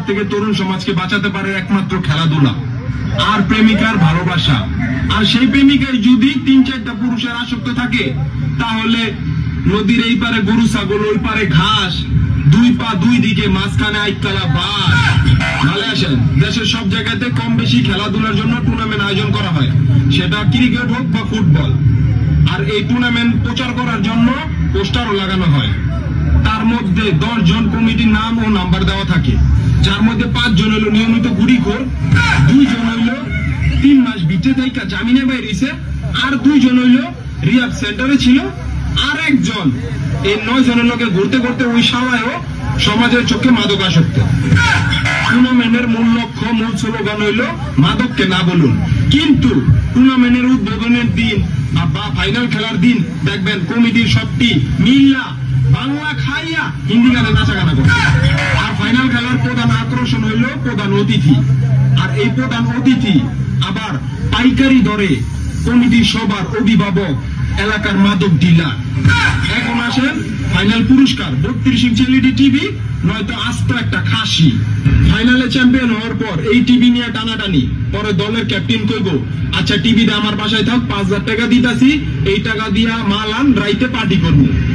থেকে তরুণ সমাজকে বাঁচাতে পারে একমাত্র খেলাধুলা আর প্রেমিকার ভালোবাসা। আর সেই প্রেমিকায় যদি 3-4টা পুরুষের আসক্ত থাকে, তাহলে নদীর এই পারে গরু ছাগল, ওই পারে ঘাস, দুই পা দুই দিকে, মাঝখানে আইকালা বাস। ভালো আসেন, দেশের সব জায়গাতে কম বেশি খেলাধুলার জন্য টুর্নামেন্ট আয়োজন করা হয়, সেটা ক্রিকেট হোক বা ফুটবল। আর এই টুর্নামেন্ট প্রচার করার জন্য পোস্টারও লাগানো হয়। তার মধ্যে 10 জন কমিটির নাম ও নাম্বার দেওয়া থাকে, যার মধ্যে 5 জন হলো নিয়মিত গুড়িখোর, 2 জন হইলো 3 মাস ভিটে থেকে জামিনে বাইরেছে, আর 2 জন হইলো রিহাব সেন্টারে ছিল, আর একজন এই 9 জনের লোকে ঘুরতে ঘুরতে ওই শালায়ও সমাজের চোখে মাদকাসক্ত। টুর্নামেন্টের মূল লক্ষ্য, মূল স্লোগান হইল মাদককে না বলুন। কিন্তু টুর্নামেন্টের উদ্বোধনের দিন বা ফাইনাল খেলার দিন দেখবেন কমিটির সবটি মিল্লা বাংলা খাইয়া হিন্দি গানে নাচা গানা করে। আর ফাইনাল খেলার প্রধান আকর্ষণ হইল প্রধান অতিথি। আর এই প্রধান অতিথি আবার পাইকারি দরে কমিটির সবার অভিভাবক, এলাকার মাদক ডিলার। এখন আসেন ফাইনাল পুরস্কার, 32 ইঞ্চি এলইডি টিভি, নয়তো আস্ত একটা খাসি। ফাইনালে চ্যাম্পিয়ন হওয়ার পর এই টিভি নিয়ে টানাটানি, পরে দলের ক্যাপ্টেন কইব, আচ্ছা টিভিটা আমার বাসায় থাক, 5000 টাকা দিতাছি, এই টাকা দিয়া মাল আন, রাইতে পার্টি করবো।